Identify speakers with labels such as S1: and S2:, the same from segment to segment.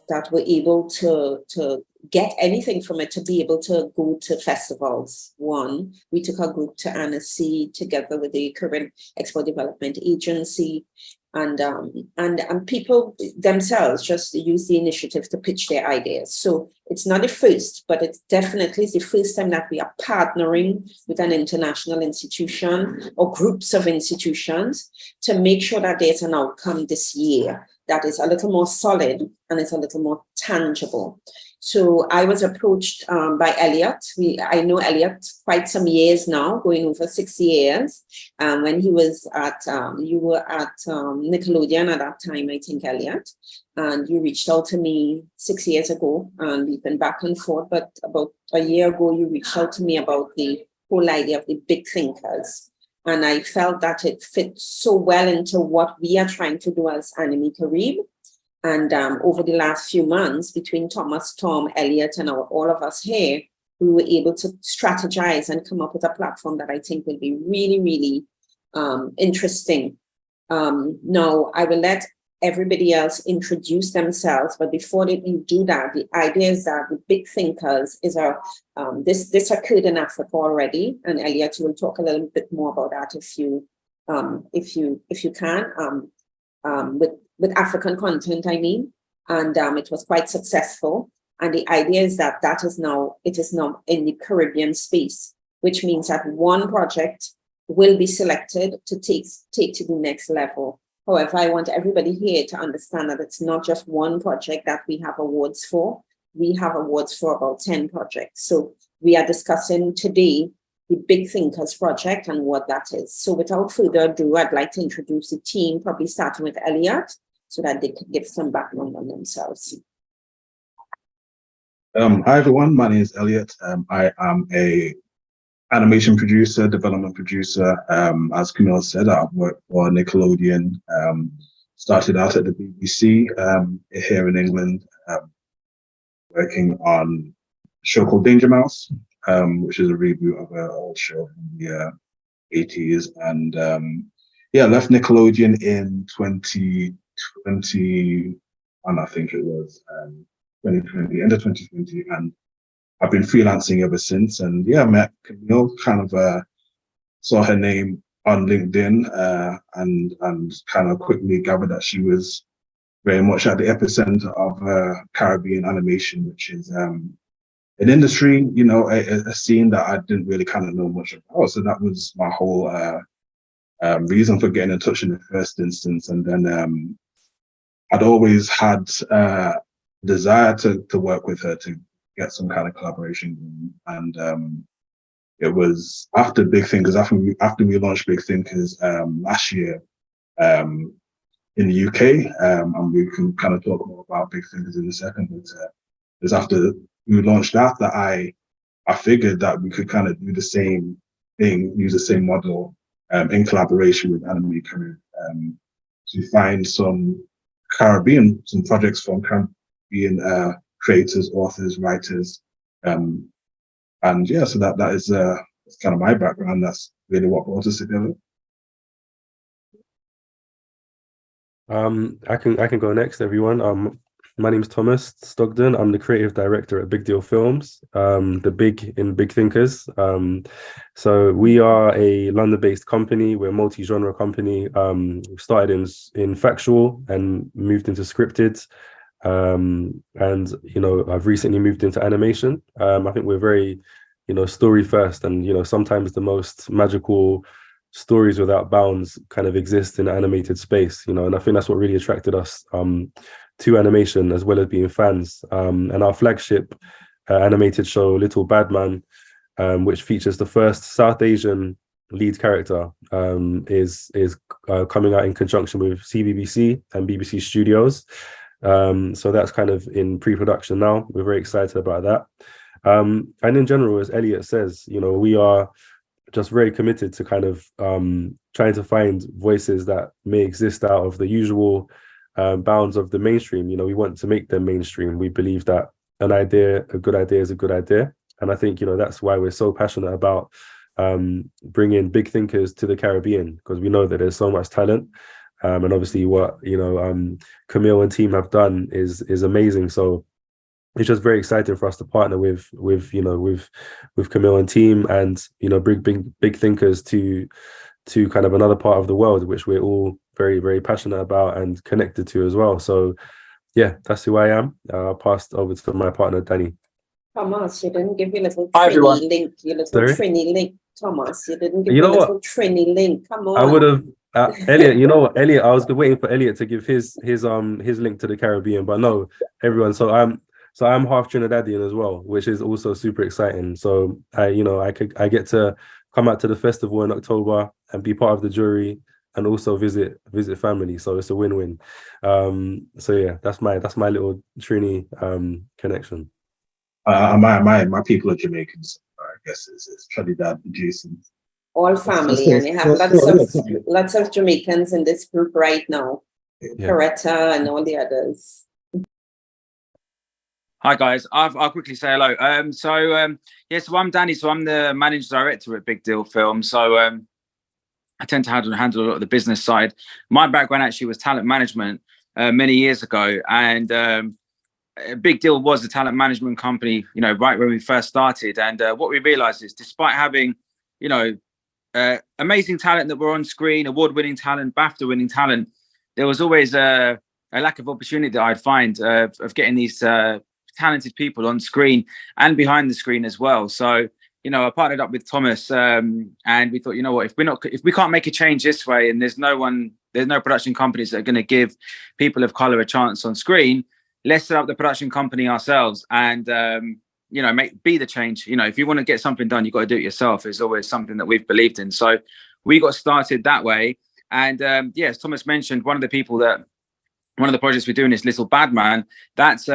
S1: that were able to get anything from it, to be able to go to festivals. One, we took our group to Annecy together with the Caribbean Export Development Agency, and people themselves just use the initiative to pitch their ideas. So it's not the first, but it's definitely the first time that we are partnering with an international institution or groups of institutions to make sure that there's an outcome this year that is a little more solid and it's a little more tangible. So I was approached by Elliot. I know Elliot quite some years now, going over 6 years. When he was at, you were at Nickelodeon at that time, I think, Elliot. And you reached out to me 6 years ago, and we've been back and forth. But about a year ago, you reached out to me about the whole idea of the big thinkers. And I felt that it fit so well into what we are trying to do as Animae Caribe. And over the last few months, between Thomas, Tom, Elliot, and all of us here, we were able to strategize and come up with a platform that I think will be really, really interesting. Now, I will let everybody else introduce themselves, but before they do that, the idea is that the big thinkers is this occurred in Africa already, and Elliot, you will talk a little bit more about that if you can, with African content, I mean, and it was quite successful. And the idea is that it is now in the Caribbean space, which means that one project will be selected to take to the next level. However, I want everybody here to understand that it's not just one project that we have awards for. We have awards for about 10 projects. So we are discussing today the Big Thinkers project and what that is. So without further ado, I'd like to introduce the team, probably starting with Elliot, so that they can give some background on themselves.
S2: Hi everyone, my name is Elliot. I am a animation producer, development producer. As Camille said, I've worked for Nickelodeon, started out at the BBC here in England, working on a show called Danger Mouse, which is a reboot of an old show from the 80s. And left Nickelodeon in 2020, and I think it was 2020, end of 2020, and I've been freelancing ever since. And I met Camille, kind of saw her name on LinkedIn, and kind of quickly gathered that she was very much at the epicenter of Caribbean animation, which is an industry, a scene that I didn't really kind of know much about. So that was my whole reason for getting in touch in the first instance. And then I'd always had desire to work with her to get some kind of collaboration. And it was after Big Thinkers, after we launched Big Thinkers last year in the UK, and we can kind of talk more about Big Thinkers in a second, but it was after we launched that I figured that we could kind of do the same thing, use the same model in collaboration with Animae Caribe to find some projects from Caribbean creators, authors, writers, so that is that's kind of my background. That's really what brought us together.
S3: I can go next, everyone. My name is Thomas Stogden. I'm the creative director at Big Deal Films, the big in Big Thinkers. So we are a London-based company. We're a multi-genre company. We started in factual and moved into scripted. And I've recently moved into animation. I think we're very story first, and sometimes the most magical stories without bounds kind of exist in the animated space, and I think that's what really attracted us to animation, as well as being fans. And our flagship animated show, Little Bad Man, which features the first South Asian lead character, is coming out in conjunction with CBBC and BBC Studios. So that's kind of in pre-production now. We're very excited about that. And in general, as Elliot says, we are just very committed to kind of trying to find voices that may exist out of the usual bounds of the mainstream. We want to make them mainstream. We believe that a good idea is a good idea. And I think, that's why we're so passionate about bringing big thinkers to the Caribbean, because we know that there's so much talent. And obviously what, Camille and team have done is amazing. So it's just very exciting for us to partner with Camille and team, and big thinkers to kind of another part of the world which we're all very, very passionate about and connected to as well. So yeah, that's who I am. I'll pass over to my partner Danny.
S1: Thomas, you didn't give your little
S4: Hi, everyone.
S1: Trini link, your little
S3: Sorry?
S1: Trini link. Thomas, you didn't give
S3: You
S1: your
S3: know what?
S1: little Trini link. Come on.
S3: I would have Elliot, you know what, Elliot, I was waiting for Elliot to give his link to the Caribbean, but no, everyone. So I'm half Trinidadian as well, which is also super exciting. So I get to come out to the festival in October and be part of the jury and also visit family. So it's a win-win. So yeah, that's my little Trini connection.
S2: My people are Jamaicans. I guess it's Trinidad adjacent.
S1: All family, and you have lots of Jamaicans in this group right now.
S3: Yeah.
S1: Coretta and all the others.
S4: Hi guys, I'll quickly say hello. So I'm Danny. So I'm the managing director at Big Deal Film. So I tend to handle a lot of the business side. My background actually was talent management many years ago, and Big Deal was a talent management company, right when we first started. And what we realized is, despite having, amazing talent that were on screen, award-winning talent, BAFTA-winning talent, there was always a lack of opportunity that I'd find of getting these talented people on screen and behind the screen as well. So, I partnered up with Thomas, and we thought, if we can't make a change this way, and there's no production companies that are going to give people of color a chance on screen, let's set up the production company ourselves and be the change. If you want to get something done, you've got to do it yourself. It's always something that we've believed in. So we got started that way. And as Thomas mentioned, one of the projects we're doing is Little Bad Man. That's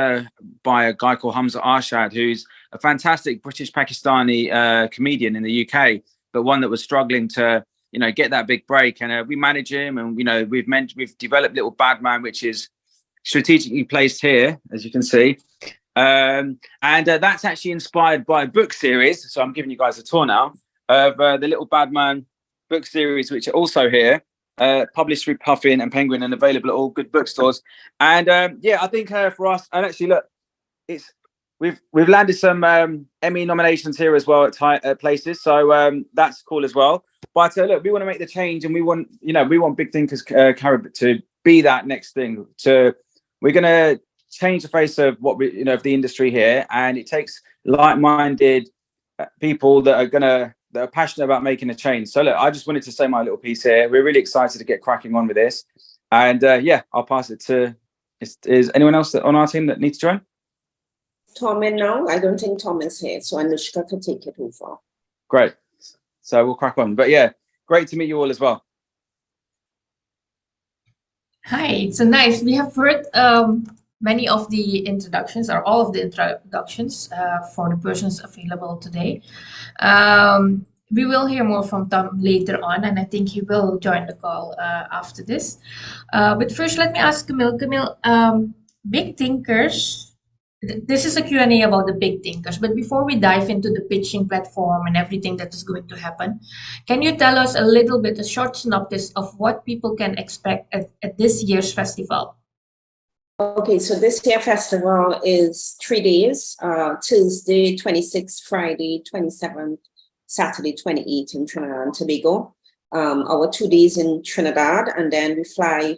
S4: by a guy called Hamza Arshad, who's a fantastic British Pakistani comedian in the UK, but one that was struggling to, get that big break. And we manage him, and we've developed Little Bad Man, which is strategically placed here, as you can see. And that's actually inspired by a book series. So I'm giving you guys a tour now of the Little Bad Man book series, which are also here. Published through Puffin and Penguin and available at all good bookstores. And I think for us, and actually look, we've landed some Emmy nominations here as well at places, so that's cool as well. But look, we want to make the change, and we want Big Thinkers Caribe to be that next thing. We're going to change the face of of the industry here, and it takes like-minded people that are passionate about making a change. So look, I just wanted to say my little piece here. We're really excited to get cracking on with this. And I'll pass it to, is anyone else on our team that needs to join?
S1: Tom in now? I don't think Tom is here, so Anushka could take it over.
S4: Great. So we'll crack on. But yeah, great to meet you all as well.
S5: Hi, so nice. We have heard many of the introductions, or all of the introductions for the persons available today. We will hear more from Tom later on, and I think he will join the call after this. But first, let me ask Camille. Camille, Big Thinkers, this is a Q&A about the Big Thinkers, but before we dive into the pitching platform and everything that is going to happen, can you tell us a short synopsis of what people can expect at this year's festival?
S1: Okay, so this year festival is 3 days, Tuesday 26th, Friday 27th, Saturday 28th in Trinidad and Tobago. Our 2 days in Trinidad, and then we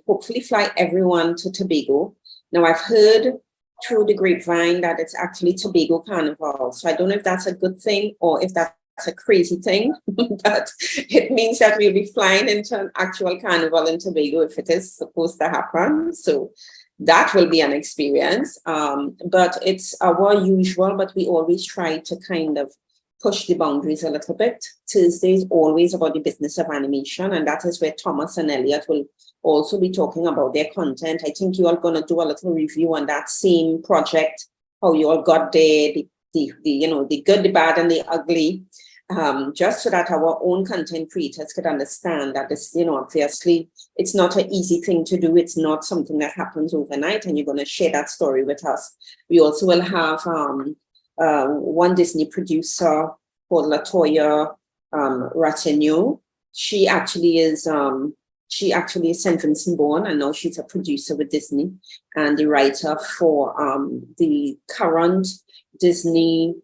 S1: hopefully fly everyone to Tobago. Now I've heard through the grapevine that it's actually Tobago Carnival. So I don't know if that's a good thing or if that's a crazy thing, but it means that we'll be flying into an actual carnival in Tobago if it is supposed to happen. So that will be an experience. But it's our usual, but we always try to kind of push the boundaries a little bit. Tuesday is always about the business of animation, and that is where Thomas and Elliot will also be talking about their content. I think you are going to do a little review on that same project, how you all got there, the good, the bad, and the ugly, just so that our own content creators could understand that this, obviously it's not an easy thing to do. It's not something that happens overnight, and you're going to share that story with us. We also will have one Disney producer called Latoya Ratignoux. She actually is She actually is St. Vincent born, and now she's a producer with Disney and the writer for the current Disney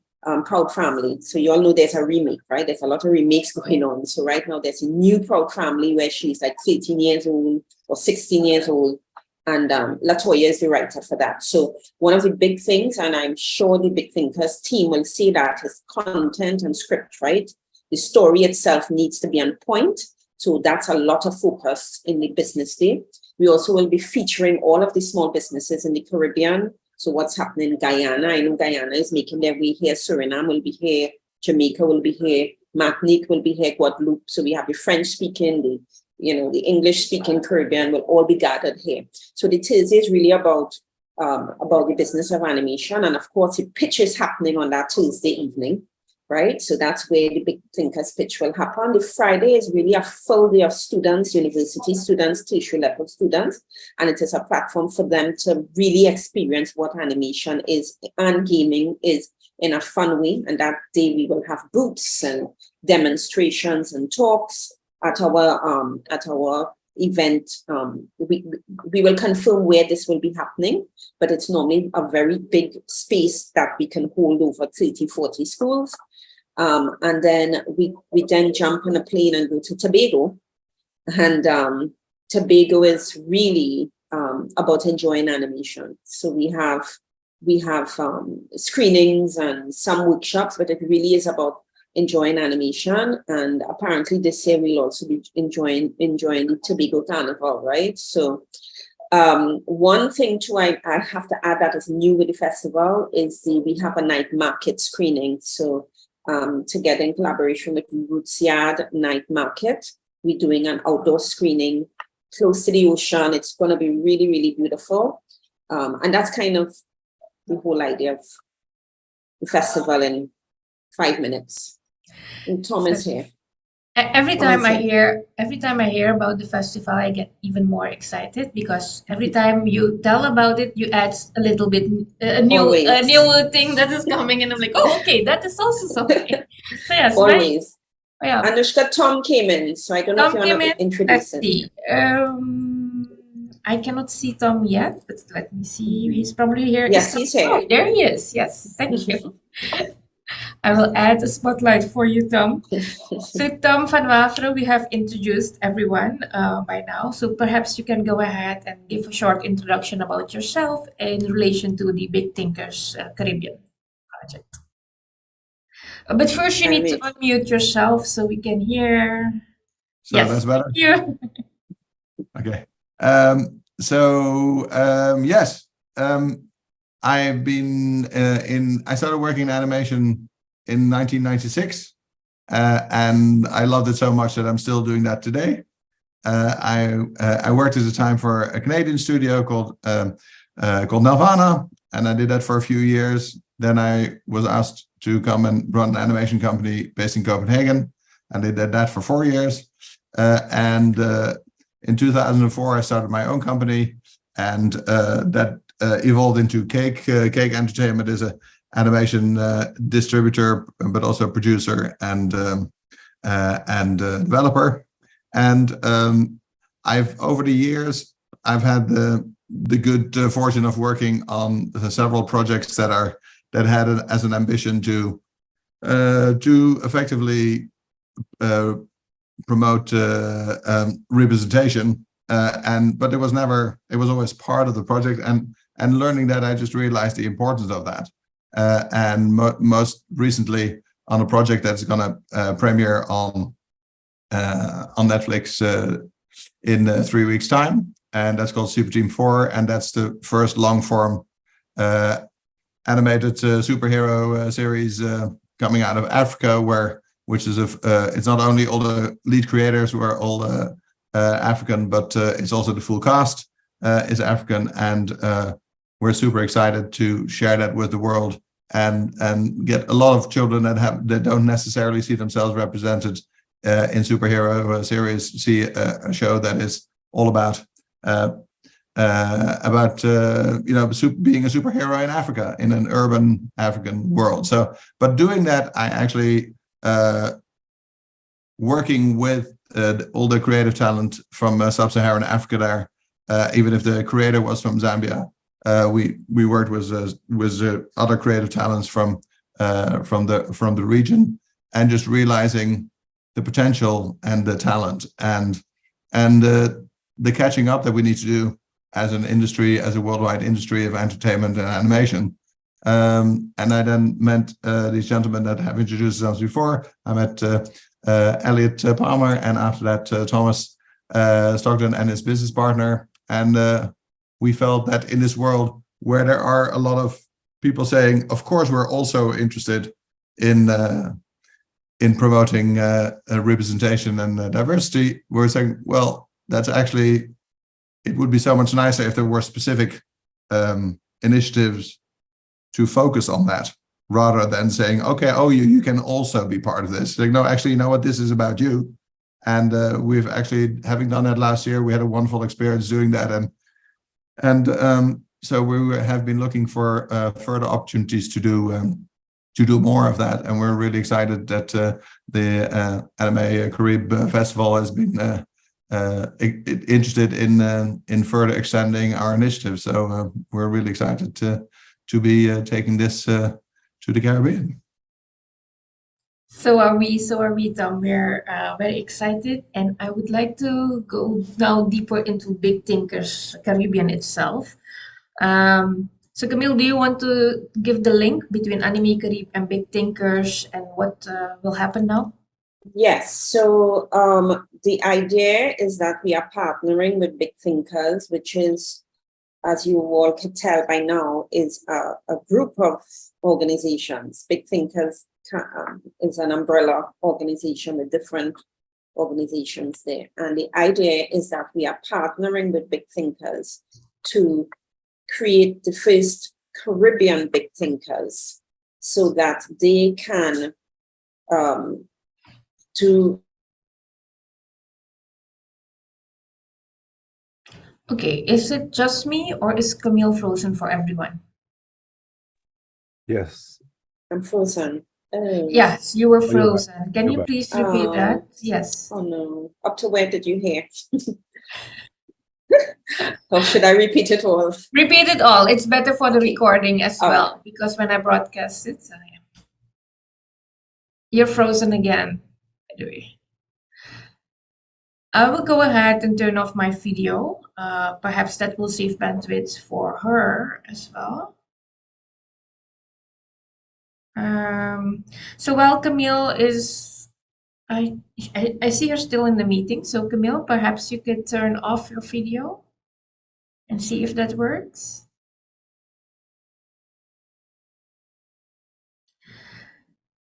S1: Proud Family. So you all know there's a remake, right? There's a lot of remakes going on. So right now there's a new Proud Family where she's like 13 years old or 16 years old. And Latoya is the writer for that. So one of the big things, and I'm sure the Big Thinkers team will say that, is content and script, right? The story itself needs to be on point. So that's a lot of focus in the business day. We also will be featuring all of the small businesses in the Caribbean. So what's happening in Guyana? I know Guyana is making their way here. Suriname will be here. Jamaica will be here. Martinique will be here. Guadeloupe. So we have the French speaking, the English speaking Caribbean will all be gathered here. So the Thursday is really about the business of animation. And of course, the pitch is happening on that Tuesday evening, right? So that's where the Big Thinkers pitch will happen. The Friday is really a full day of students, university students, tertiary level students, and it is a platform for them to really experience what animation is and gaming is in a fun way. And that day we will have booths and demonstrations and talks at our event. We will confirm where this will be happening, but it's normally a very big space that we can hold over 30, 40 schools. And then we then jump on a plane and go to Tobago. And Tobago is really about enjoying animation. So we have screenings and some workshops, but it really is about enjoying animation. And apparently this year we'll also be enjoying the Tobago Carnival, right? So one thing too I have to add that is new with the festival is we have a night market screening. So together in collaboration with Roots Yard Night Market, we're doing an outdoor screening close to the ocean. It's going to be really, really beautiful. And that's kind of the whole idea of the festival in 5 minutes. And Tom is here.
S5: Every time I hear about the festival, I get even more excited because every time you tell about it, you add a little bit a new thing that is coming, and I'm like, oh, okay, that is also something. So yes,
S1: always.
S5: Right? Yeah.
S1: Anushka, Tom came in, so I don't know if you want to introduce him.
S5: I cannot see Tom yet, but let me see. He's probably here.
S1: Yes, he's here.
S5: Oh, there he is. Yes, thank you. I will add a spotlight for you, Tom. So Tom van Waveren, we have introduced everyone by now. So perhaps you can go ahead and give a short introduction about yourself in relation to the Big Thinkers Caribbean project. But first you need to unmute yourself so we can hear.
S6: So yes, that's better?
S5: You.
S6: Okay. Yes. I've been I started working in animation in 1996, and I loved it so much that I'm still doing that today. I worked at the time for a Canadian studio called Nelvana, and I did that for a few years. Then I was asked to come and run an animation company based in Copenhagen, and I did that for 4 years. In 2004, I started my own company, and that evolved into Cake. Cake Entertainment is an animation distributor, but also producer and developer. And over the years, I've had the good fortune of working on several projects that had as an ambition to effectively promote representation. But it was always part of the project, and learning that, I just realized the importance of that. Most recently on a project that's going to premiere on Netflix in 3 weeks' time, and that's called Super Team 4, and that's the first long-form animated superhero series coming out of Africa, which is it's not only all the lead creators who are all African, but it's also the full cast is African, and we're super excited to share that with the world and get a lot of children that don't necessarily see themselves represented in superhero series see a show that is all about being a superhero in Africa, in an urban African world. So, but doing that, I actually working with all the creative talent from sub-Saharan Africa there, even if the creator was from Zambia. We worked with other creative talents from the region, and just realizing the potential and the talent and the catching up that we need to do as an industry, as a worldwide industry of entertainment and animation. And I then met these gentlemen that have introduced themselves before. I met Elliot Palmer, and after that Thomas Stockton and his business partner. And we felt that in this world where there are a lot of people saying, of course, we're also interested in promoting representation and diversity, we're saying, well, that's actually, it would be so much nicer if there were specific initiatives to focus on that, rather than saying, okay, oh, you can also be part of this. Like, no, actually, you know what, this is about you. And we've actually, having done that last year, we had a wonderful experience doing that. And so we have been looking for further opportunities to do more of that. And we're really excited that the Animae Caribe Festival has been interested in further extending our initiative. So we're really excited to be taking this to the Caribbean.
S5: So are we, Tom. We're very excited, and I would like to go now deeper into Big Thinkers Caribbean itself. So Camille, do you want to give the link between Animae Caribe and Big Thinkers and what will happen now?
S1: Yes, so the idea is that we are partnering with Big Thinkers, which is, as you all can tell by now, is a group of organizations. Big Thinkers is an umbrella organization with different organizations there. And the idea is that we are partnering with Big Thinkers to create the first Caribbean Big Thinkers so that they can
S5: Okay, is it just me or is Camille frozen for everyone?
S3: Yes.
S1: I'm frozen. Oh.
S5: Yes, you were
S3: Oh, you're back.
S5: frozen. Can
S3: You're
S5: you
S3: back.
S5: please repeat that?
S1: Oh.
S5: Yes.
S1: Oh no. Up to where did you hear? Or should I repeat it all?
S5: Repeat it all. It's better for the
S1: Okay.
S5: recording as
S1: All
S5: well, because when I broadcast it, you're frozen again. Anyway, I will go ahead and turn off my video. Perhaps that will save bandwidth for her as well. So while Camille is, I see her still in the meeting. So Camille, perhaps you could turn off your video and see if that works.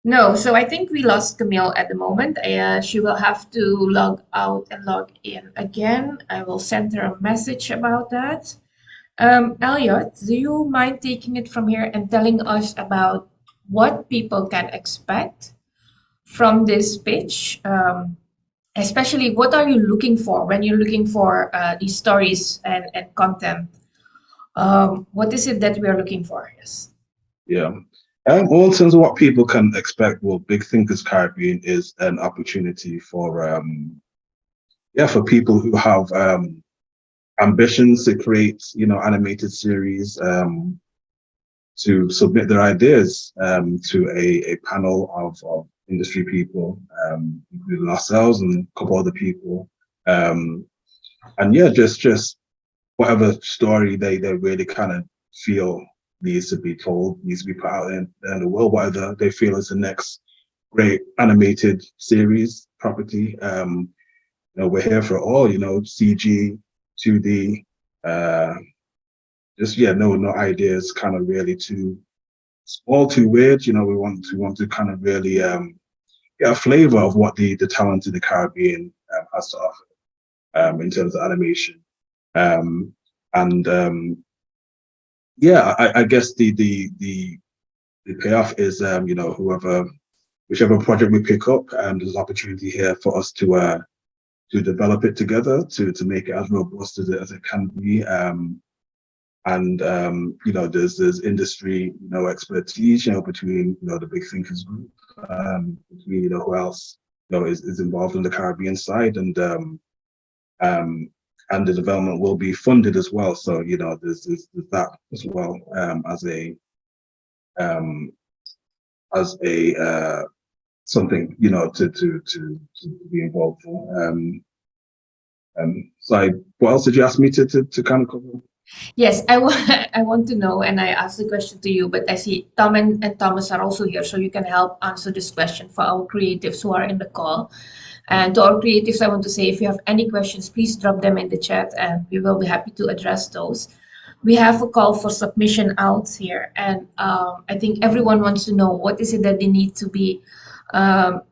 S5: No, so I think we lost Camille at the moment. She will have to log out and log in again. I will send her a message about that. Elliot, do you mind taking it from here and telling us about what people can expect from this pitch? Especially, what are you looking for when you're looking for these stories and content? What is it that we are looking for? Yes.
S2: Yeah. Well, in terms of what people can expect, well, Big Thinkers Caribbean is an opportunity for people who have ambitions to create, animated series, to submit their ideas to a panel of industry people, including ourselves and a couple other people, and yeah, just whatever story they really kind of feel needs to be told, needs to be put out in the world, whatever they feel is the next great animated series property. We're here for it all, CG, 2D, no ideas kind of really all too weird. We want to kind of really get a flavor of what the talent in the Caribbean has to offer in terms of animation. I guess the payoff is whichever project we pick up, there's an opportunity here for us to develop it together, to make it as robust as it can be. There's industry expertise between the Big Thinkers group, between who else is involved in the Caribbean side, and the development will be funded as well. So there's that as well, as a something to be involved for. So what else did you ask me to kind of cover?
S5: Yes, I want to know, and I asked the question to you, but I see Tom and Thomas are also here, so you can help answer this question for our creatives who are in the call. And to our creatives, I want to say, if you have any questions, please drop them in the chat, and we will be happy to address those. We have a call for submission out here, and I think everyone wants to know what is it that they need to be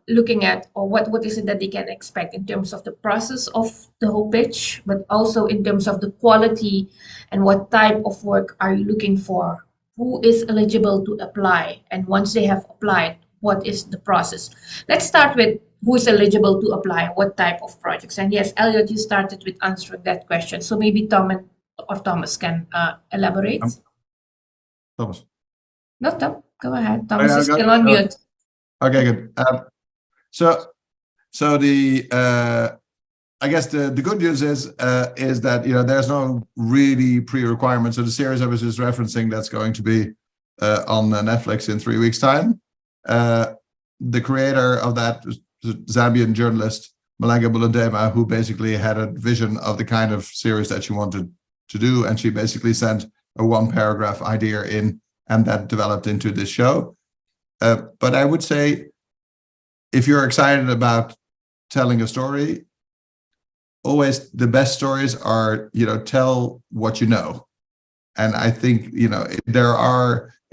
S5: looking at, or what is it that they can expect in terms of the process of the whole pitch, but also in terms of the quality and what type of work are you looking for, who is eligible to apply, and once they have applied, what is the process. Let's start with who is eligible to apply, what type of projects. And yes, Elliot, you started with answering that question, so maybe Tom or Thomas can elaborate.
S6: Thomas.
S5: No, Tom, go ahead. Thomas is
S6: got-
S5: still on mute.
S6: Okay, good. So the I guess the good news is that there's no really pre-requirement. So the series I was just referencing, that's going to be on Netflix in 3 weeks' time. The creator of that Zambian journalist Malanga Bulundema, who basically had a vision of the kind of series that she wanted to do, and she basically sent a 1-paragraph idea in, and that developed into this show. But I would say, if you're excited about telling a story, always the best stories are, tell what you know. And I think,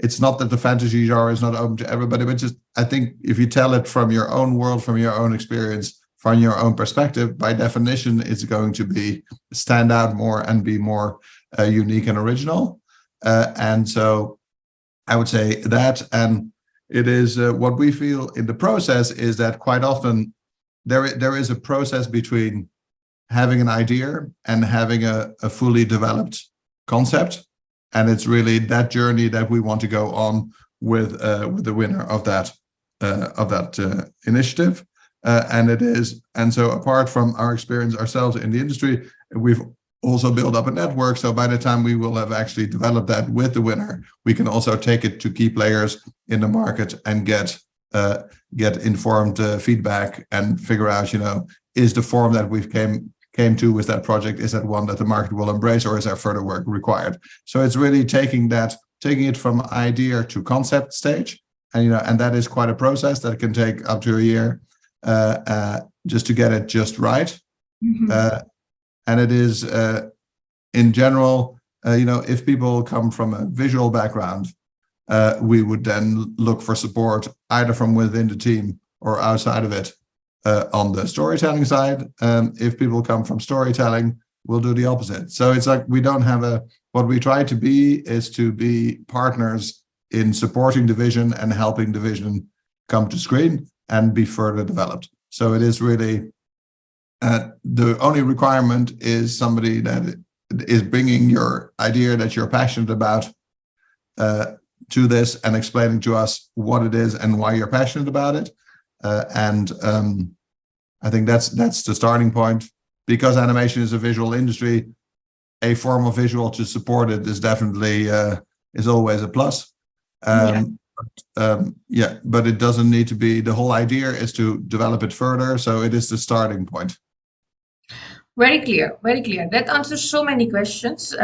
S6: it's not that the fantasy genre is not open to everybody, but just, I think if you tell it from your own world, from your own experience, from your own perspective, by definition, it's going to stand out more and be more unique and original. And so I would say that, and it is what we feel in the process is that quite often there is a process between having an idea and having a fully developed concept, and it's really that journey that we want to go on with the winner of that initiative, and so apart from our experience ourselves in the industry, we've also build up a network. So by the time we will have actually developed that with the winner, we can also take it to key players in the market and get informed feedback and figure out, is the form that we've came to with that project, is that one that the market will embrace, or is there further work required? So it's really taking it from idea to concept stage, and that is quite a process that can take up to a year just to get it just right. Mm-hmm. And it is, in general, if people come from a visual background, we would then look for support either from within the team or outside of it on the storytelling side. If people come from storytelling, we'll do the opposite. So it's like we don't have what we try to be is to be partners in supporting the vision and helping the vision come to screen and be further developed. So it is really, the only requirement is somebody that is bringing your idea that you're passionate about to this and explaining to us what it is and why you're passionate about it. And I think that's the starting point. Because animation is a visual industry, a form of visual to support it is definitely is always a plus. But it doesn't need to be. The whole idea is to develop it further. So it is the starting point.
S5: Very clear, very clear. That answers so many questions.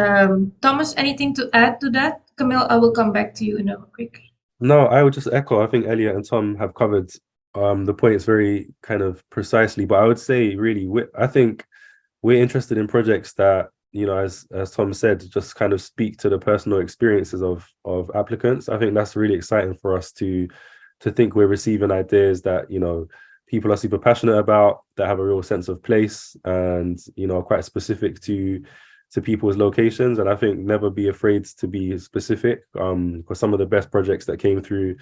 S5: Thomas, anything to add to that? Camille, I will come back to you in a quick.
S3: No, I would just echo. I think Elliot and Tom have covered the points very kind of precisely. But I would say, really, I think we're interested in projects that, as Tom said, just kind of speak to the personal experiences of applicants. I think that's really exciting for us to think we're receiving ideas that, people are super passionate about, that have a real sense of place and, are quite specific to people's locations. And I think never be afraid to be specific, because some of the best projects that came through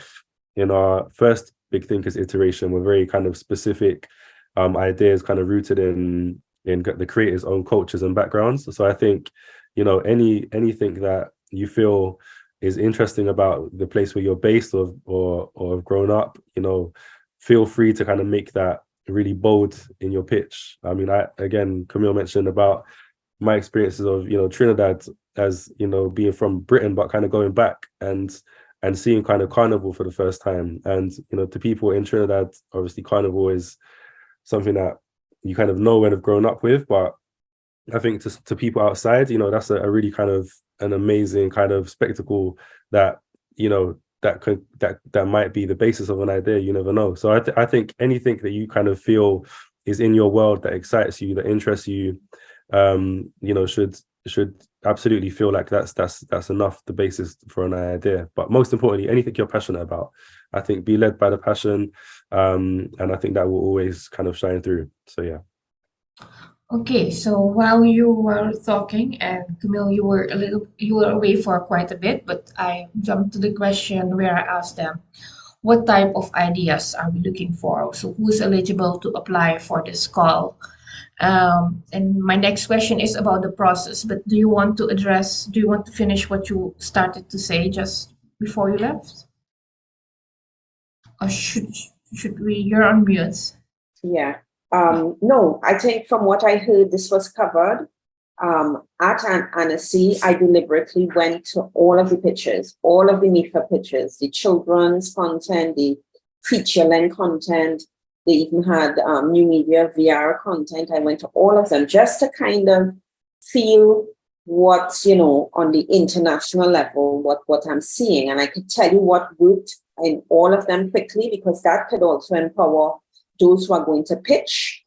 S3: in our first Big Thinkers iteration were very kind of specific ideas, kind of rooted in the creators' own cultures and backgrounds. So I think, anything that you feel is interesting about the place where you're based or have grown up, feel free to kind of make that really bold in your pitch. I mean, again, Camille mentioned about my experiences of, Trinidad as, being from Britain, but kind of going back and seeing kind of carnival for the first time. And, to people in Trinidad, obviously carnival is something that you kind of know and have grown up with, but I think to people outside, that's a really kind of an amazing kind of spectacle that, that might be the basis of an idea. You never know. So I think anything that you kind of feel is in your world that excites you, that interests you, should absolutely feel like that's enough, the basis for an idea. But most importantly, anything you're passionate about, I think be led by the passion, and I think that will always kind of shine through. So yeah.
S5: Okay, so while you were talking, and Camille, you were away for quite a bit, but I jumped to the question where I asked them, what type of ideas are we looking for? So who's eligible to apply for this call? And my next question is about the process, but do you want to finish what you started to say just before you left? Or should you're on mute.
S1: Yeah. No, I think from what I heard, this was covered. At Annecy, I deliberately went to all of the pictures, all of the MIFA pictures, the children's content, the feature-length content. They even had new media VR content. I went to all of them just to kind of feel what's, on the international level, what I'm seeing. And I could tell you what worked in all of them quickly, because that could also empower those who are going to pitch.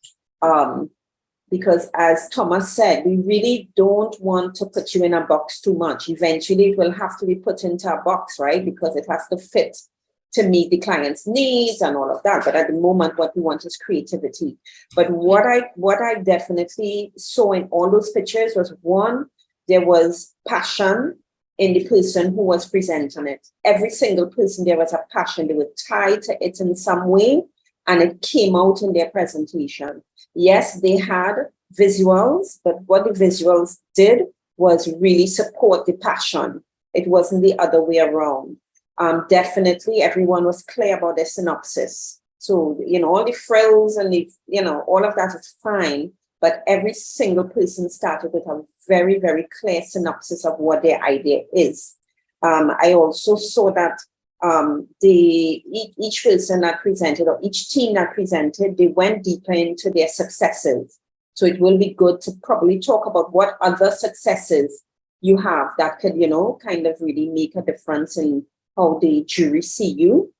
S1: Because as Thomas said, we really don't want to put you in a box too much. Eventually it will have to be put into a box, right? Because it has to fit to meet the client's needs and all of that. But at the moment, what we want is creativity. But what I definitely saw in all those pictures was, one, there was passion in the person who was presenting it. Every single person, there was a passion. They were tied to it in some way, and it came out in their presentation. Yes, they had visuals, but what the visuals did was really support the passion. It wasn't the other way around. Definitely everyone was clear about their synopsis. So, all the frills and all of that is fine, but every single person started with a very, very clear synopsis of what their idea is. I also saw that each person that presented, or each team that presented, they went deeper into their successes. So it will be good to probably talk about what other successes you have that could, kind of really make a difference in how the jury see you,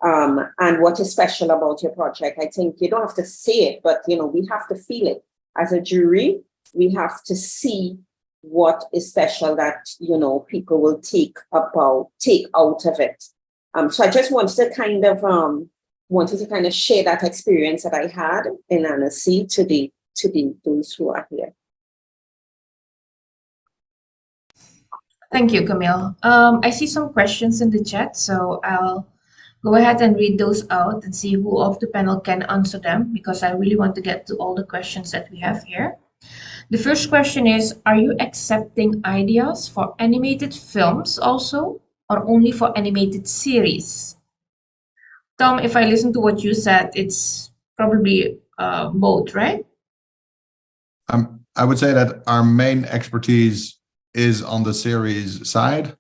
S1: and what is special about your project. I think you don't have to say it, but, we have to feel it. As a jury, we have to see what is special that, people will take out of it. So I just wanted to kind of share that experience that I had in Annecy to those who are here.
S5: Thank you, Camille. I see some questions in the chat, so I'll go ahead and read those out and see who of the panel can answer them, because I really want to get to all the questions that we have here. The first question is, are you accepting ideas for animated films also, or only for animated series? Tom, if I listen to what you said, it's probably both, right?
S6: I would say that our main expertise is on the series side.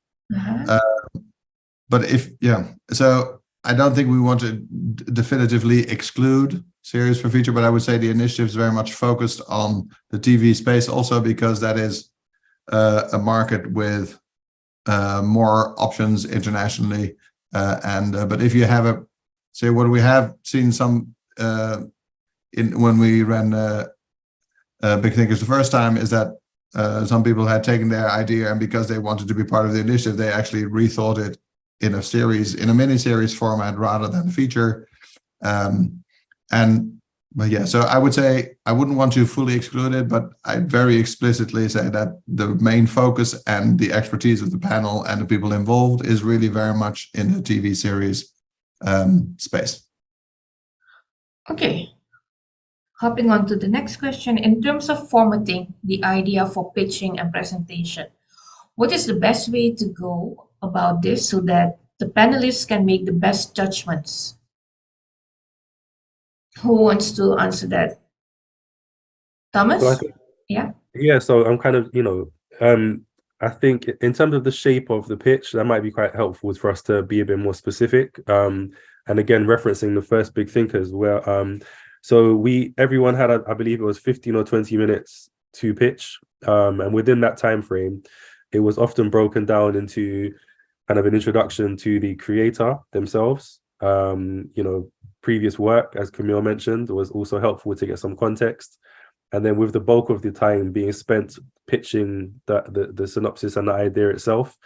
S6: But so I don't think we want to definitively exclude series for feature, but I would say the initiative is very much focused on the TV space also, because that is a market with more options internationally. But if you have what we have seen some when we ran Big Thinkers the first time, is that some people had taken their idea, and because they wanted to be part of the initiative, they actually rethought it in a mini-series format rather than a feature. So I would say I wouldn't want to fully exclude it, but I'd very explicitly say that the main focus and the expertise of the panel and the people involved is really very much in the TV series space.
S5: Okay. Hopping on to the next question, in terms of formatting the idea for pitching and presentation, what is the best way to go about this so that the panelists can make the best judgments? Who wants to answer that? Thomas?
S3: So I think,
S5: Yeah.
S3: yeah, so I'm kind of, I think in terms of the shape of the pitch, that might be quite helpful for us to be a bit more specific. And again, referencing the first big thinkers, where so everyone had, I believe it was 15 or 20 minutes to pitch. And within that time frame, it was often broken down into kind of an introduction to the creator themselves. Previous work, as Camille mentioned, was also helpful to get some context. And then with the bulk of the time being spent pitching the synopsis and the idea itself.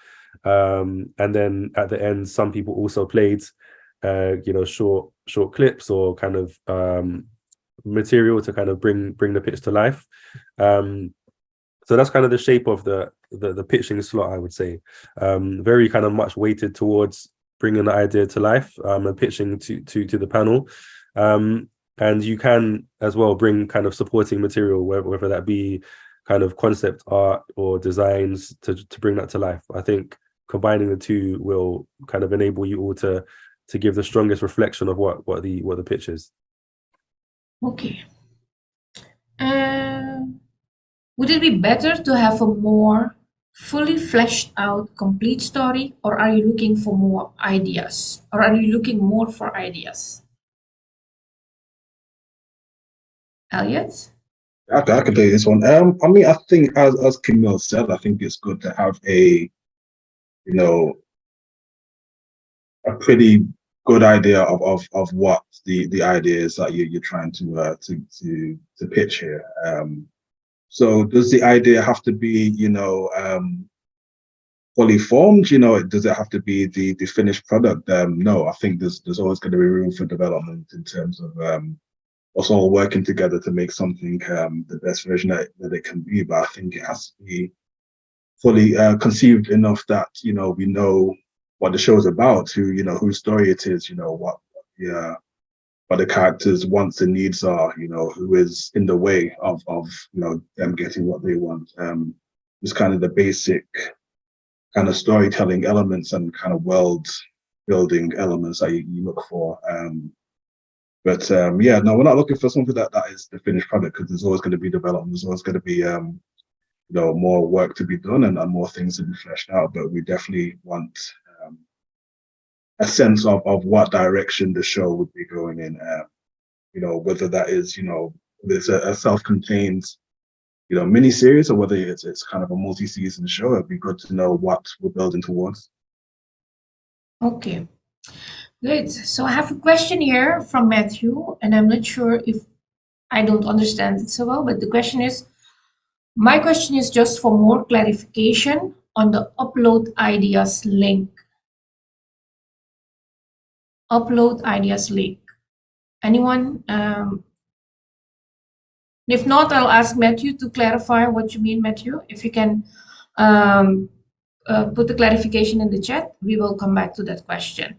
S3: And then at the end, some people also played, short clips or kind of material to kind of bring the pitch to life. So that's kind of the shape of the pitching slot, I would say. Very kind of much weighted towards bringing the idea to life and pitching to the panel. And you can as well bring kind of supporting material, whether that be kind of concept art or designs to bring that to life. I think combining the two will kind of enable you all to give the strongest reflection of what the pitch is.
S5: Okay. Would it be better to have a more fully fleshed out complete story, or are you looking for more ideas, or are you looking more for ideas? Elliot?
S2: I can take this one. I mean, I think as Camille said, I think it's good to have a pretty good idea of what the idea is that you're trying to pitch here. So does the idea have to be, fully formed? Does it have to be the finished product? No, I think there's always going to be room for development in terms of us all working together to make something the best version that it can be. But I think it has to be fully conceived enough that we know what the show is about, whose story it is, what the characters' wants and needs are, who is in the way of them getting what they want. Just kind of the basic kind of storytelling elements and kind of world building elements that you look for. But no, we're not looking for something that is the finished product, because there's always going to be development. There's always going to be more work to be done and more things to be fleshed out. But we definitely want a sense of what direction the show would be going in. Whether that is there's a self-contained mini series, or whether it's kind of a multi-season show. It'd be good to know what we're building towards.
S5: Okay. Good. So I have a question here from Matthew, and I'm not sure if I don't understand it so well, but my question is just for more clarification on the upload ideas link. Upload ideas link. Anyone? If not, I'll ask Matthew to clarify what you mean, Matthew. If you can put the clarification in the chat, we will come back to that question.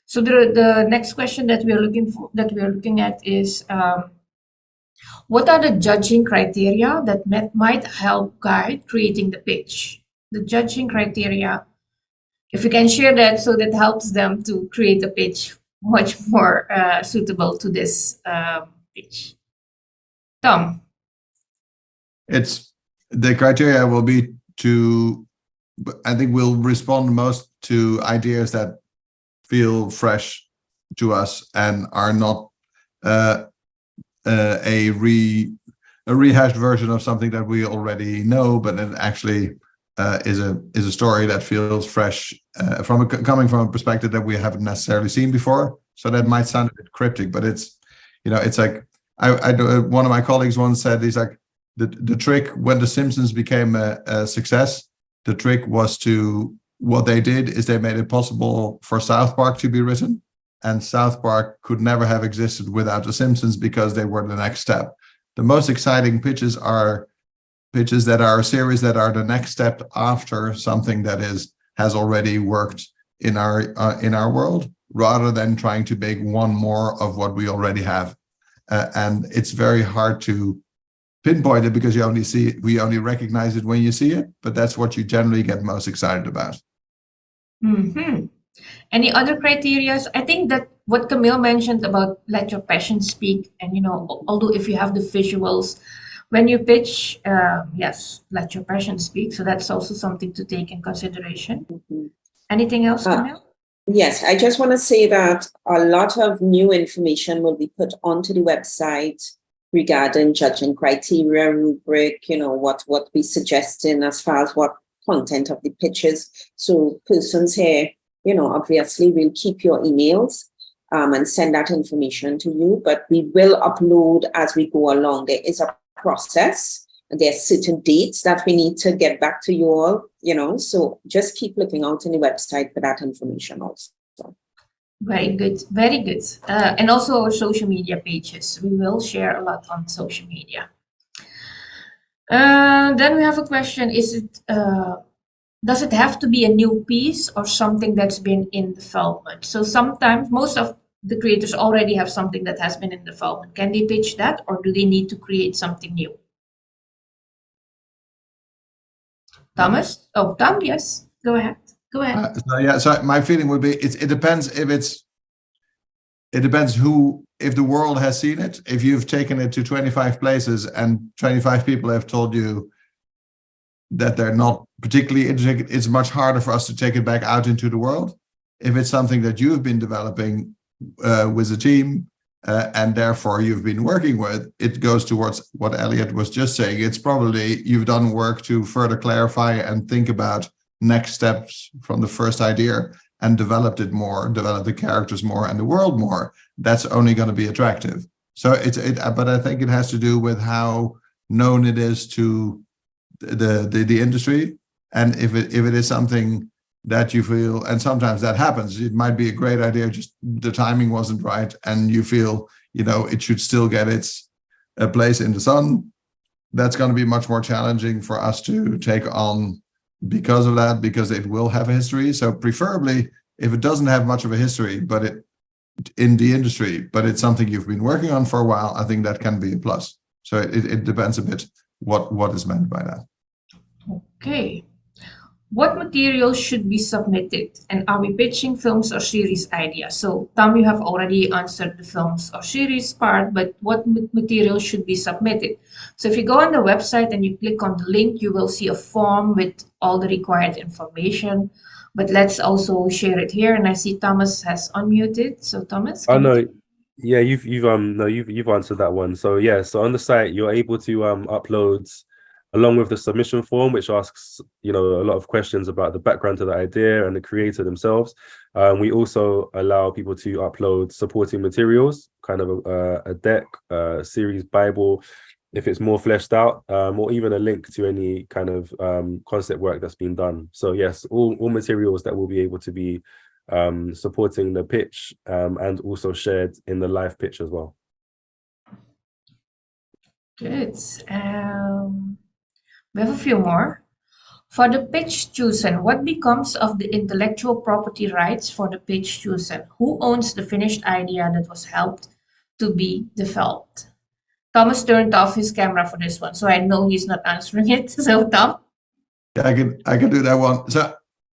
S5: So the next question that we are looking at is what are the judging criteria that might help guide creating the pitch? The judging criteria, if you can share that, so that helps them to create a pitch much more suitable to this pitch. Tom.
S6: The criteria will be I think we'll respond most to ideas that feel fresh to us and are not a rehashed version of something that we already know, but it actually is a story that feels fresh coming from a perspective that we haven't necessarily seen before. So that might sound a bit cryptic, but it's like one of my colleagues once said, he's like, the trick when The Simpsons became a success, the trick was what they did is they made it possible for South Park to be written, and South Park could never have existed without The Simpsons because they were the next step. The most exciting pitches are pitches that are a series that are the next step after something that has already worked in our world, rather than trying to make one more of what we already have. And it's very hard to pinpoint it because we only recognize it when you see it, but that's what you generally get most excited about.
S5: Mm-hmm. Any other criteria? I think that what Camille mentioned about let your passion speak, and although if you have the visuals, when you pitch, yes, let your passion speak. So that's also something to take in consideration. Anything else, Camille?
S1: Yes, I just want to say that a lot of new information will be put onto the website regarding judging criteria, rubric, what we suggesting as far as what content of the pitches. So persons here, obviously we'll keep your emails and send that information to you, but we will upload as we go along. There is a process. There's certain dates that we need to get back to you all, so just keep looking out on the website for that information also.
S5: Very good, very good. And also our social media pages. We will share a lot on social media. Then we have a question, does it have to be a new piece or something that's been in development? So sometimes most of the creators already have something that has been in development. Can they pitch that, or do they need to create something new? Thomas? Oh, Tom, yes. Go ahead.
S6: So my feeling would be it depends if the world has seen it. If you've taken it to 25 places and 25 people have told you that they're not particularly interested, it's much harder for us to take it back out into the world. If it's something that you've been developing with a team and therefore you've been working with, it goes towards what Elliot was just saying. It's probably you've done work to further clarify and think about next steps from the first idea and developed it more, developed the characters more and the world more. That's only going to be attractive. So but I think it has to do with how known it is to the industry, and if it is something that you feel, and sometimes that happens, it might be a great idea, just the timing wasn't right, and you feel it should still get its place in the sun. That's going to be much more challenging for us to take on because of that, because it will have a history. So preferably if it doesn't have much of a history, but it in the industry, but it's something you've been working on for a while, I think that can be a plus. So it depends a bit what is meant by that.
S5: Okay. What materials should be submitted, and are we pitching films or series ideas? So Tom, you have already answered the films or series part, but what materials should be submitted? So if you go on the website and you click on the link, you will see a form with all the required information. But let's also share it here. And I see Thomas has unmuted. So Thomas,
S3: Oh no, yeah, you've answered that one. So yeah, so on the site you're able to upload along with the submission form, which asks a lot of questions about the background to the idea and the creator themselves. We also allow people to upload supporting materials, kind of a deck, series Bible, if it's more fleshed out, or even a link to any kind of concept work that's been done. So yes, all materials that will be able to be supporting the pitch and also shared in the live pitch as well.
S5: Good. We have a few more. For the pitch chosen, what becomes of the intellectual property rights for the pitch chosen? Who owns the finished idea that was helped to be developed? Thomas turned off his camera for this one, so I know he's not answering it. So Tom?
S6: Yeah, I can do that one.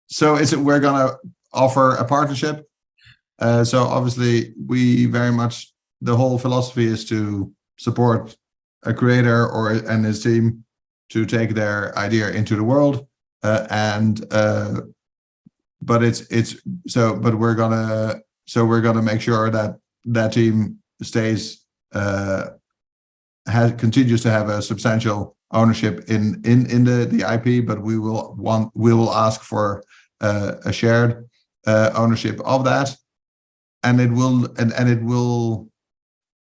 S6: So we're gonna offer a partnership. So obviously we very much, the whole philosophy is to support a creator and his team to take their idea into the world, but we're gonna make sure that that team stays continues to have a substantial ownership in the IP, but we will ask for a shared ownership of that, and it will.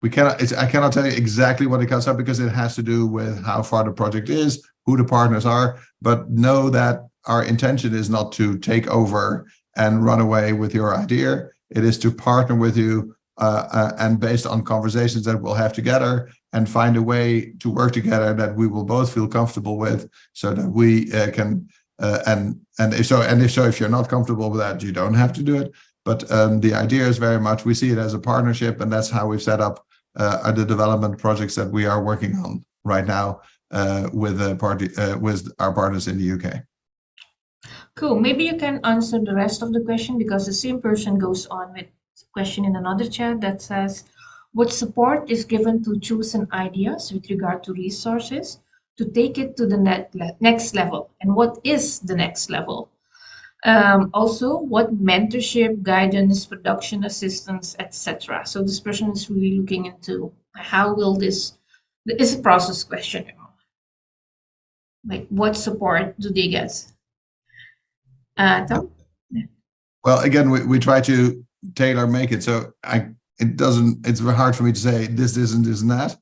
S6: I cannot tell you exactly what it comes up because it has to do with how far the project is, who the partners are, but know that our intention is not to take over and run away with your idea. It is to partner with you and based on conversations that we'll have together and find a way to work together that we will both feel comfortable with, so that we can if you're not comfortable with that, you don't have to do it. But the idea is very much, we see it as a partnership, and that's how we've set up the development projects that we are working on right now with our partners in the UK.
S5: Cool. Maybe you can answer the rest of the question, because the same person goes on with a question in another chat that says, what support is given to chosen ideas with regard to resources to take it to the next level? And what is the next level? Also, what mentorship, guidance, production assistance, etc. So this person is really looking into how will this, it's a process question, like what support do they get? Tom?
S6: Well, again, we try to tailor make it. So it's very hard for me to say this and this and that.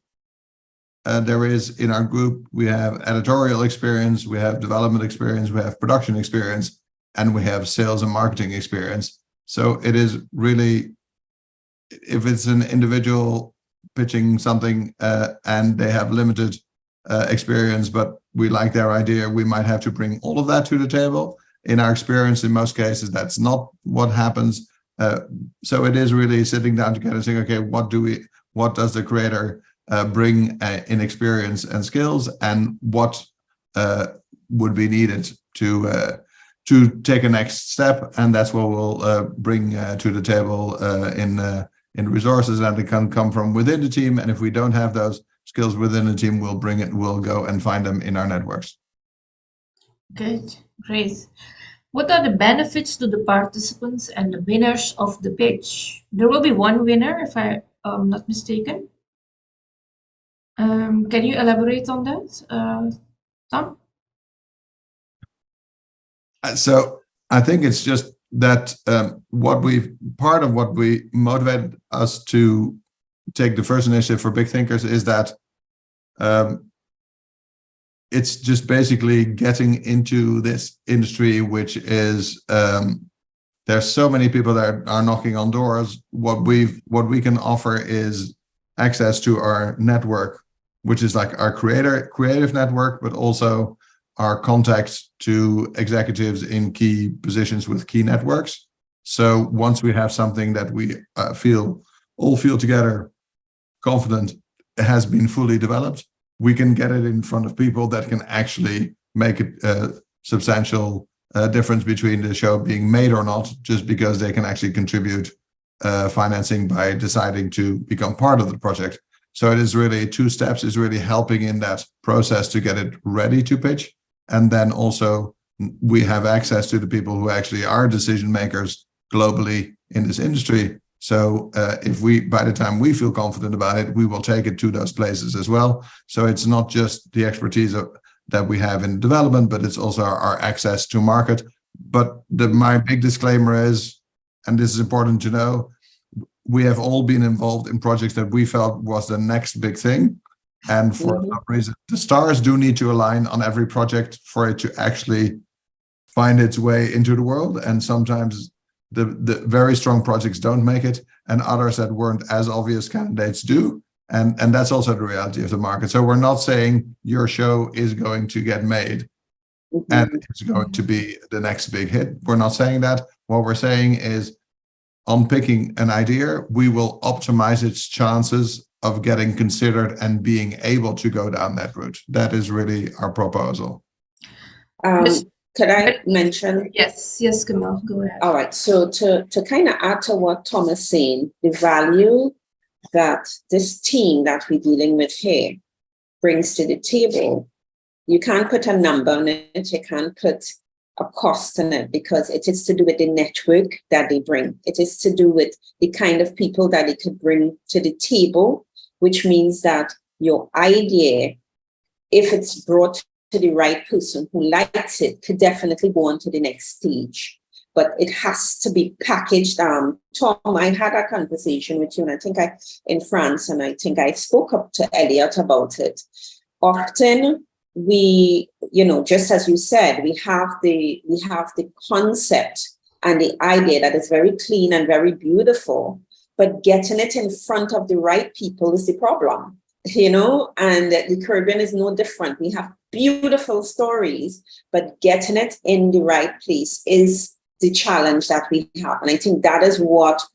S6: There is, in our group, we have editorial experience, we have development experience, we have production experience, and we have sales and marketing experience. So it is really, if it's an individual pitching something and they have limited experience, but we like their idea, we might have to bring all of that to the table. In our experience, in most cases, that's not what happens. So it is really sitting down together and saying, okay, what does the creator bring in experience and skills, and what would be needed to take a next step, and that's what we'll bring to the table in resources, and it can come from within the team. And if we don't have those skills within the team, we'll go and find them in our networks.
S5: Good, great. What are the benefits to the participants and the winners of the pitch? There will be one winner, if I'm not mistaken. Can you elaborate on that, Tom?
S6: So I think it's just that part of what we motivated us to take the first initiative for Big Thinkers is that it's just basically getting into this industry, which is there's so many people that are knocking on doors. What we can offer is access to our network, which is like our creative network, but also our contacts to executives in key positions with key networks. So once we have something that we all feel together confident has been fully developed, we can get it in front of people that can actually make a substantial difference between the show being made or not, just because they can actually contribute financing by deciding to become part of the project. So it is really 2 steps, is really helping in that process to get it ready to pitch. And then also we have access to the people who actually are decision makers globally in this industry. So if by the time we feel confident about it, we will take it to those places as well. So it's not just the expertise that we have in development, but it's also our access to market. But my big disclaimer is, and this is important to know, we have all been involved in projects that we felt was the next big thing. And for some reason, the stars do need to align on every project for it to actually find its way into the world. And sometimes the very strong projects don't make it, and others that weren't as obvious candidates do. And that's also the reality of the market. So we're not saying your show is going to get made and it's going to be the next big hit. We're not saying that. What we're saying is, on picking an idea, we will optimize its chances of getting considered and being able to go down that route. That is really our proposal.
S1: Could I mention?
S5: Yes, Camille, go ahead.
S1: All right, so to kind of add to what Tom is saying, the value that this team that we're dealing with here brings to the table, you can't put a number on it, you can't put a cost in it, because it is to do with the network that they bring. It is to do with the kind of people that they could bring to the table, which means that your idea, if it's brought to the right person who likes it, could definitely go on to the next stage. But it has to be packaged. Tom, I had a conversation with you, and I think in France, and I think I spoke up to Elliot about it. Often we, just as you said, we have the concept and the idea that is very clean and very beautiful, but getting it in front of the right people is the problem, and the Caribbean is no different. We have beautiful stories, but getting it in the right place is the challenge that we have. And I think that is what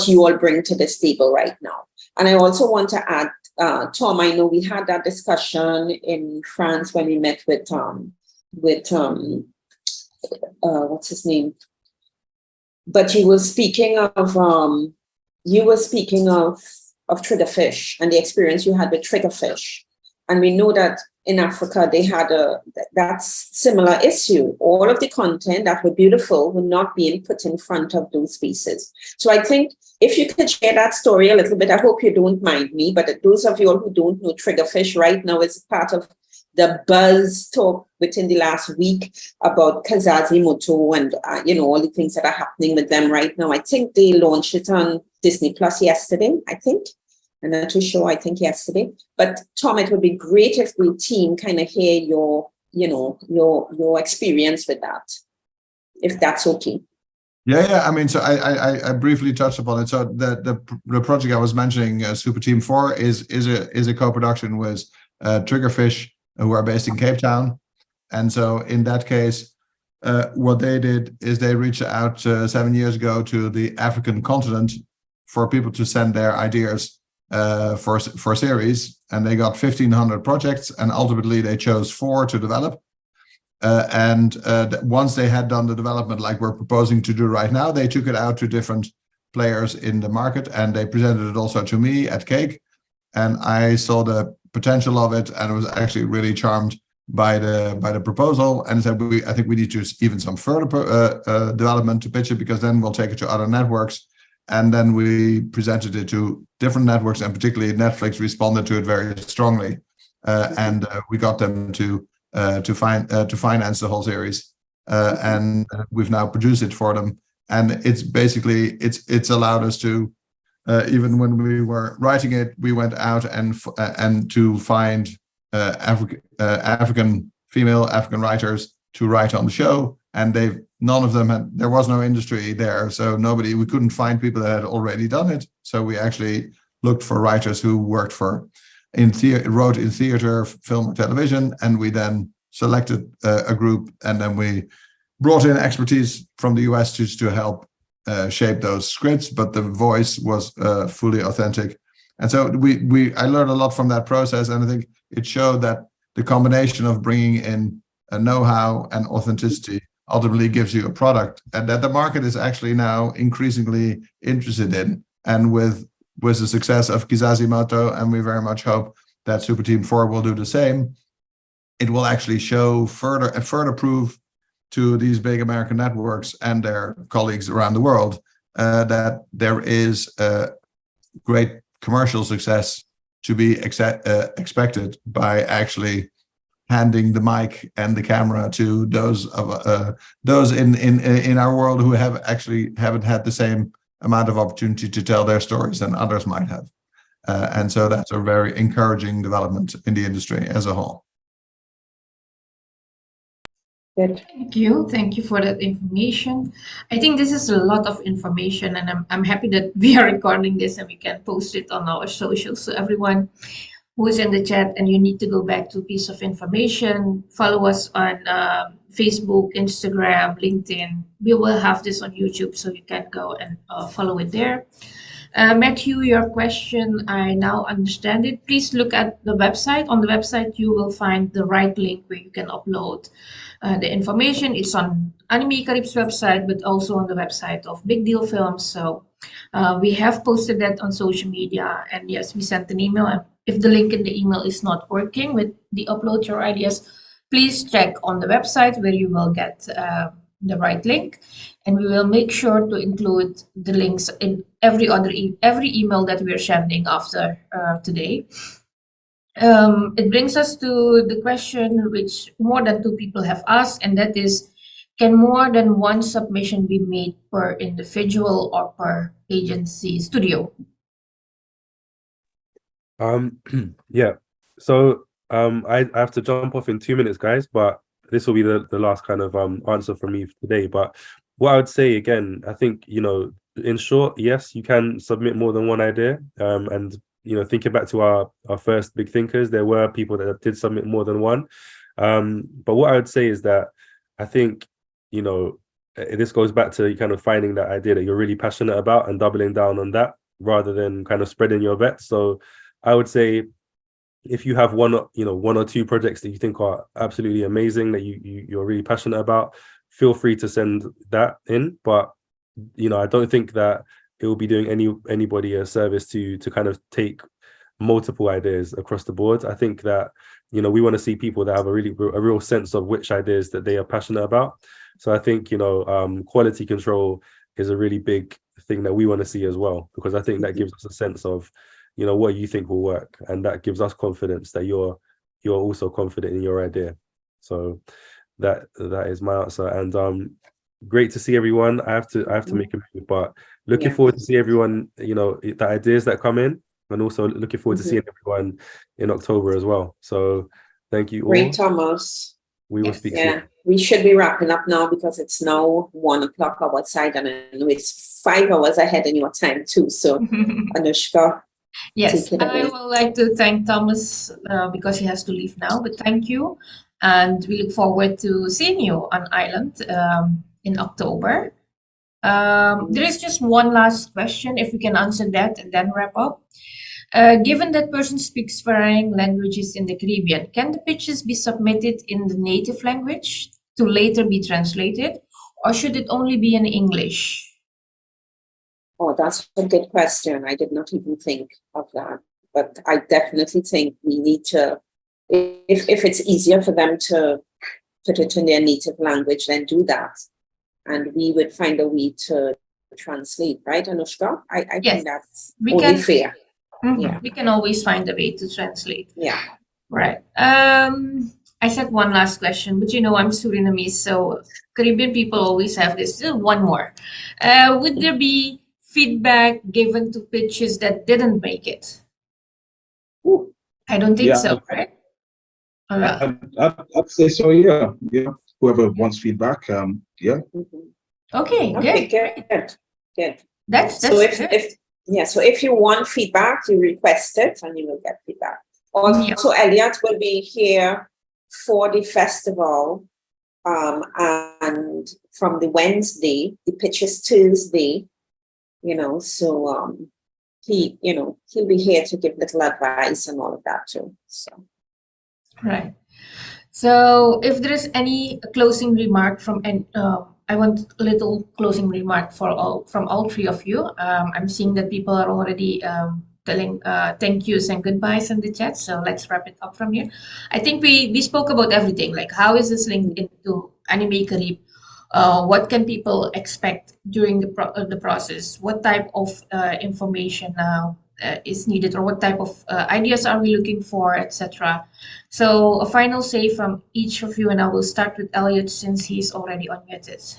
S1: you all bring to this table right now. And I also want to add, Tom, I know we had that discussion in France when we met with what's his name? But you were speaking of triggerfish and the experience you had with triggerfish. And we know that in Africa, they had that similar issue. All of the content that were beautiful were not being put in front of those species. So I think if you could share that story a little bit, I hope you don't mind me, but those of you all who don't know, triggerfish right now is part of the buzz talk within the last week about Kazazi Moto and, all the things that are happening with them right now. I think they launched it on Disney Plus yesterday, I think. I'm not too sure, I think yesterday. But Tom, it would be great if the team kind of hear your experience with that, if that's okay.
S6: Yeah. I mean, so I briefly touched upon it. So the project I was mentioning, Super Team 4, is a co-production with Triggerfish, who are based in Cape Town. And so in that case, what they did is they reached out 7 years ago to the African continent for people to send their ideas for series, and they got 1,500 projects, and ultimately they chose 4 to develop. Once they had done the development like we're proposing to do right now, they took it out to different players in the market, and they presented it also to me at Cake, and I saw the potential of it, and I was actually really charmed by the proposal, and said I think we need to even some further development to pitch it, because then we'll take it to other networks. And then we presented it to different networks, and particularly Netflix responded to it very strongly, and we got them to finance the whole series, and we've now produced it for them. And it's basically it's allowed us to even when we were writing it, we went out and to find African writers to write on the show, and none of them had, there was no industry there, so we couldn't find people that had already done it. So we actually looked for writers who worked wrote in theater, film, or television, and we then selected a group, and then we brought in expertise from the US to help shape those scripts, but the voice was fully authentic. And so I learned a lot from that process, and I think it showed that the combination of bringing in a know-how and authenticity ultimately gives you a product, and that the market is actually now increasingly interested in. And with the success of Kizazi Moto, and we very much hope that Super Team 4 will do the same, it will actually show further proof to these big American networks and their colleagues around the world that there is great commercial success to be expected by actually handing the mic and the camera to those in our world who haven't had the same amount of opportunity to tell their stories than others might have. And so that's a very encouraging development in the industry as a whole.
S1: Good.
S5: Thank you for that information. I think this is a lot of information, and I'm happy that we are recording this and we can post it on our socials. So everyone who's in the chat and you need to go back to a piece of information, follow us on Facebook, Instagram, LinkedIn. We will have this on YouTube, so you can go and follow it there. Matthew, your question, I now understand it. Please look at the website. On the website, you will find the right link where you can upload the information. It's on Animae Caribe's website, but also on the website of Big Deal Films. So we have posted that on social media, and yes, we sent an email. If the link in the email is not working with the upload your ideas, please check on the website where you will get the right link, and we will make sure to include the links in every email that we're sending after today. It brings us to the question which more than 2 people have asked, and that is, can more than one submission be made per individual or per agency studio?
S3: Yeah, so I have to jump off in 2 minutes, guys, but this will be the last kind of answer from me today. But what I would say again, I think, in short, yes, you can submit more than one idea. And thinking back to our first Big Thinkers, there were people that did submit more than one. But what I would say is that I think, this goes back to kind of finding that idea that you're really passionate about and doubling down on that rather than kind of spreading your bets. So I would say if you have one or two projects that you think are absolutely amazing, that you're really passionate about, feel free to send that in. But I don't think that it will be doing anybody a service to kind of take multiple ideas across the board. I think that we want to see people that have a real sense of which ideas that they are passionate about. So I think quality control is a really big thing that we want to see as well, because I think that gives us a sense of what you think will work, and that gives us confidence that you're also confident in your idea. So that is my answer. And great to see everyone. I have to make a move, but looking forward to see everyone, the ideas that come in, and also looking forward to seeing everyone in October as well. So thank you all.
S1: Great, Thomas.
S3: We will speak soon.
S1: We should be wrapping up now because it's now 1 o'clock outside, and I know it's 5 hours ahead in your time too. So Anushka.
S5: Yes, I would like to thank Thomas because he has to leave now, but thank you. And we look forward to seeing you on Ireland in October. There is just one last question, if we can answer that and then wrap up. Given that person speaks varying languages in the Caribbean, can the pitches be submitted in the native language to later be translated, or should it only be in English?
S1: Oh, that's a good question. I did not even think of that. But I definitely think we need to, if it's easier for them to put it in their native language, then do that. And we would find a way to translate, right, Anushka? I think that's only fair.
S5: Yeah. We can always find a way to translate.
S1: Yeah.
S5: Right. I said one last question, but I'm Surinamese, so Caribbean people always have this. Still one more. Would there be feedback given to pitches that didn't make it?
S1: Ooh.
S5: I don't think so, right?
S2: I'd say so, yeah. Whoever wants feedback, yeah.
S5: Okay,
S1: good.
S5: That's
S1: so if you want feedback, you request it and you will get feedback. Also, Elliot will be here for the festival, and from the Wednesday, the pitch is Tuesday, so he'll be here to give little advice and all of that too. So
S5: right. So if there is any closing remark from I want a little closing remark from all three of you. I'm seeing that people are already telling thank yous and goodbyes in the chat. So let's wrap it up from here. I think we spoke about everything, like how is this linked into Animae Caribe? What can people expect during the process? What type of information is needed, or what type of ideas are we looking for, etc. So a final say from each of you, and I will start with Elliot since he's already unmuted.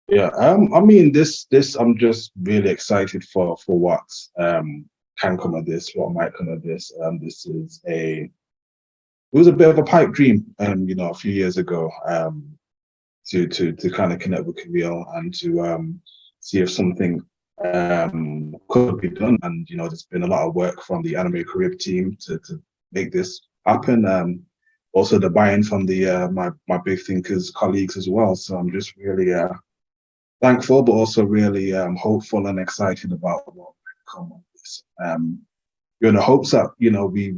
S2: Yeah, I mean, this I'm just really excited for what can come of this, what might come of this. This is it was a bit of a pipe dream, a few years ago, to kind of connect with Camille and to see if something could be done. And there's been a lot of work from the Animae Caribe team to make this happen. Also the buy-in from the my big thinkers colleagues as well. So I'm just really thankful, but also really hopeful and excited about what might come of this. In the hopes that we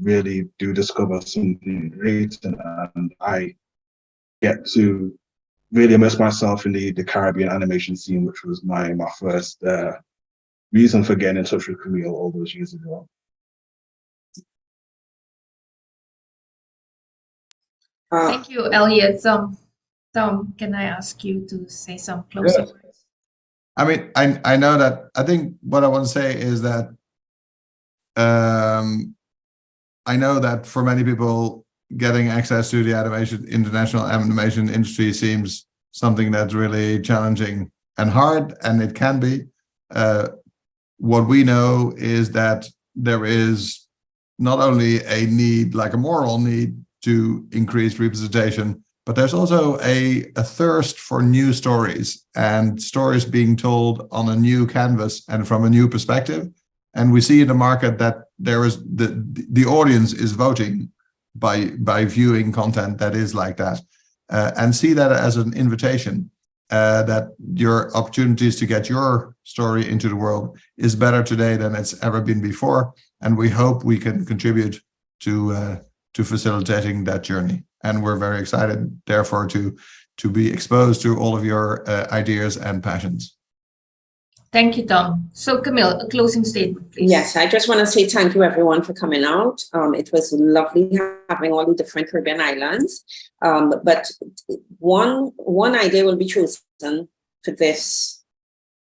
S2: really do discover something great, and I get to really immerse myself in the Caribbean animation scene, which was my first reason for getting in touch with Camille all those years ago.
S5: Thank you, Elliot. Tom, can I ask you to say some closing words?
S6: I mean, I know that. I think what I want to say is that I know that for many people, getting access to the international animation industry seems something that's really challenging and hard, and it can be. What we know is that there is not only a need, like a moral need, to increase representation, but there's also a thirst for new stories and stories being told on a new canvas and from a new perspective. And we see in the market that there is the audience is voting by viewing content that is like that, and see that as an invitation that your opportunities to get your story into the world is better today than it's ever been before. And we hope we can contribute to facilitating that journey. And we're very excited, therefore, to to be exposed to all of your ideas and passions.
S5: Thank you, Tom. So Camille, a closing statement, please.
S1: Yes, I just want to say thank you everyone for coming out. It was lovely having all the different Caribbean islands. But one idea will be chosen for this.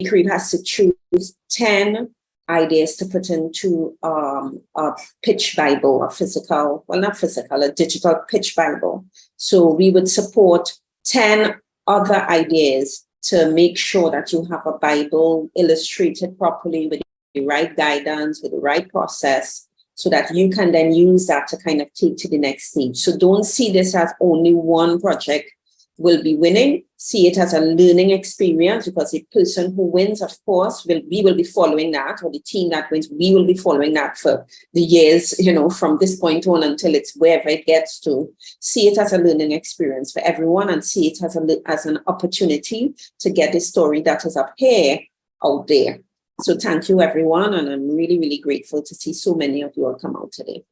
S1: Caribbean has to choose 10 ideas to put into a pitch Bible, a physical, well, not physical, a digital pitch Bible. So we would support 10 other ideas to make sure that you have a Bible illustrated properly with the right guidance, with the right process, so that you can then use that to kind of take to the next stage. So don't see this as only one project will be winning. See it as a learning experience, because the person who wins, of course, we will be following that, or the team that wins, we will be following that for the years, from this point on until it's wherever it gets to. See it as a learning experience for everyone, and see it as an opportunity to get the story that is up here out there. So thank you, everyone. And I'm really, really grateful to see so many of you all come out today.